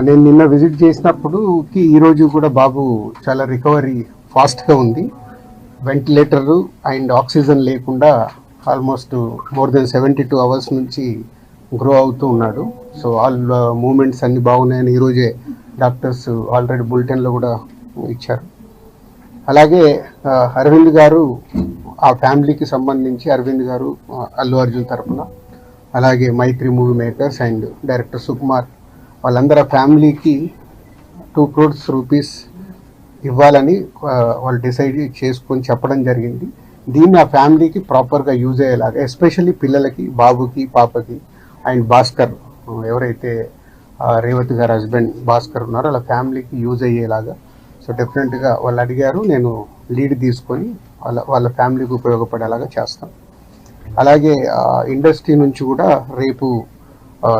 నేను నిన్న విజిట్ చేసినప్పుడుకి ఈరోజు కూడా బాబు చాలా రికవరీ ఫాస్ట్గా ఉంది. వెంటిలేటరు అండ్ ఆక్సిజన్ లేకుండా ఆల్మోస్ట్ మోర్ దెన్ 72 అవర్స్ నుంచి గ్రో అవుతూ ఉన్నాడు. సో ఆల్ మూమెంట్స్ అన్నీ బాగున్నాయని ఈరోజే డాక్టర్స్ ఆల్రెడీ బులెటిన్లో కూడా ఇచ్చారు. అలాగే అరవింద్ గారు ఆ ఫ్యామిలీకి సంబంధించి అరవింద్ గారు అల్లు అర్జున్ తరఫున, అలాగే Mythri movie makers and director Sukumar వాళ్ళందరూ ఫ్యామిలీకి 2 crores రూపీస్ ఇవ్వాలని వాళ్ళు డిసైడ్ చేసుకొని చెప్పడం జరిగింది. దీన్ని ఆ ఫ్యామిలీకి ప్రాపర్గా యూజ్ అయ్యేలాగా, ఎస్పెషల్లీ పిల్లలకి, బాబుకి, పాపకి అండ్ భాస్కర్ ఎవరైతే రేవతి గారి హస్బెండ్ భాస్కర్ ఉన్నారో వాళ్ళ ఫ్యామిలీకి యూజ్ అయ్యేలాగా. సో డెఫినెట్గా వాళ్ళు అడిగారు, నేను లీడ్ తీసుకొని వాళ్ళ ఫ్యామిలీకి ఉపయోగపడేలాగా చేస్తాం. అలాగే ఇండస్ట్రీ నుంచి కూడా రేపు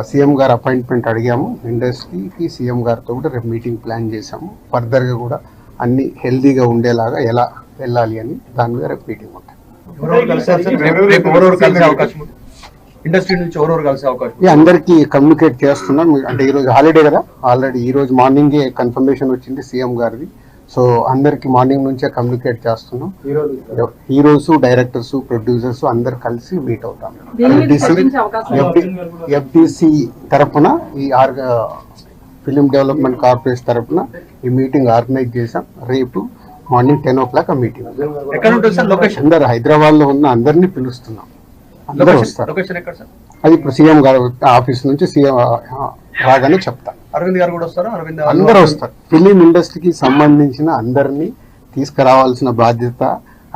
సీఎం గారు అపాయింట్మెంట్ అడిగాము. ఇండస్ట్రీకి సీఎం గారితో కూడా రేపు మీటింగ్ ప్లాన్ చేశాము. ఫర్దర్గా కూడా అన్ని హెల్దీగా ఉండేలాగా ఎలా వెళ్ళాలి అని దాని మీద రేపు మీటింగ్ ఉంటుంది. అందరికీ కమ్యూనికేట్ చేస్తున్నాం. అంటే ఈరోజు హాలిడే కదా, ఆల్రెడీ ఈరోజు మార్నింగే కన్ఫర్మేషన్ వచ్చింది సీఎం గారిది. సో అందరికి మార్నింగ్ నుంచే కమ్యూనికేట్ చేస్తున్నాం. హీరోస్, డైరెక్టర్స్, ప్రొడ్యూసర్స్ అందరు కలిసి మీట్ అవుతాం. ఎఫ్డిసి తరఫున ఈ ఫిలిం డెవలప్మెంట్ కార్పొరేషన్ తరఫున ఈ మీటింగ్ ఆర్గనైజ్ చేసాం. రేపు మార్నింగ్ 10 o'clock ఆ మీటింగ్. అందరు హైదరాబాద్ లో ఉన్న అందరినీ పిలుస్తున్నాం. అందరూ వస్తారు. అది ఇప్పుడు సీఎం గారు ఆఫీస్ నుంచి సీఎం రాగానే చెప్తాను. అరవింద్ గారు కూడా వస్తారు. అందరూ వస్తారు. ఫిలిం ఇండస్ట్రీకి సంబంధించిన అందరినీ తీసుకురావాల్సిన బాధ్యత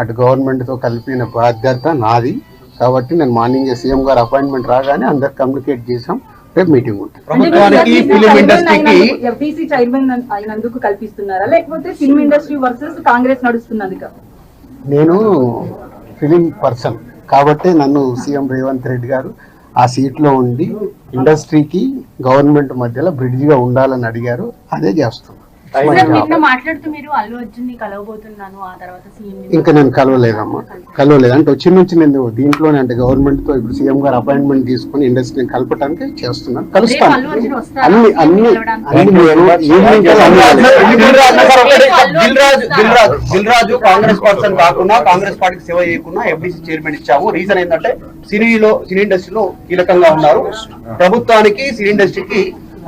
అటు గవర్నమెంట్తో కలిపిన బాధ్యత నాది. కాబట్టి నేను మార్నింగ్ సీఎం గారు అపాయింట్మెంట్ రాగానే అందరు కమ్యూనికేట్ చేసాం. రేపు మీటింగ్ ఉంటుంది. ప్రభుత్వానికి ఫిలిం ఇండస్ట్రీకి ఎఫ్డీసీ చైర్మన్ అయినందుకు కల్పిస్తున్నారా, లేకపోతే ఫిలిం ఇండస్ట్రీ వర్సెస్ కాంగ్రెస్ నడుస్తున్నది? నేను ఫిలిం పర్సన్ కాబట్టి నన్ను సీఎం రేవంత్ రెడ్డి గారు ఆ సీట్లో ఉండి ఇండస్ట్రీకి గవర్నమెంట్ మధ్యలో బ్రిడ్జిగా ఉండాలని అడిగారు. అదే చేస్తున్నాను. ఇంకా నేను కలవలేదమ్మా, కలవలేదు. అంటే వచ్చిన నుంచి నేను దీంట్లోనే, అంటే గవర్నమెంట్ తో ఇప్పుడు సీఎం గారు అపాయింట్మెంట్ తీసుకుని ఇండస్ట్రీని కలపడానికి చేస్తున్నాను. కలుస్తాను. దిల్ రాజు కాంగ్రెస్ పర్సన్ కాకుండా, కాంగ్రెస్ పార్టీకి సేవ చేయకుండా ఎఫ్డీసీ చైర్మన్ ఇచ్చాము. రీజన్ ఏంటంటే సినీ ఇండస్ట్రీలో కీలకంగా ఉన్నారు. ప్రభుత్వానికి సినీ ఇండస్ట్రీకి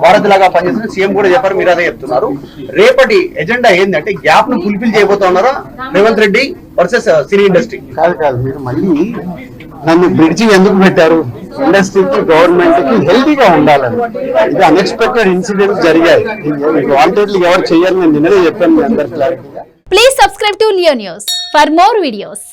భారత్లాగా పనిచేస్తున్న సీఎం కూడా చెప్పారు, మీరు అదే చెప్తున్నారు. రేపటి ఎజెండా ఏంటంటే గ్యాప్ ను ఫుల్ఫిల్ చేయబోతా ఉన్నారా Revanth Reddy versus cine industry? కాదు, మీరు మళ్ళీ నన్ను బ్రిడ్జి ఎందుకు పెట్టారు? ఇండస్ట్రీకి, గవర్నమెంట్ కి హెల్తీగా ఉండాలని. ఇది అన్ఎక్స్పెక్టెడ్ ఇన్సిడెంట్స్ జరిగాయి. వాంటెడ్లీ ఎవరు చేయాలని నేను నిన్ననే చెప్పాను మీ అందరికీ. Please subscribe to Leo news for more videos.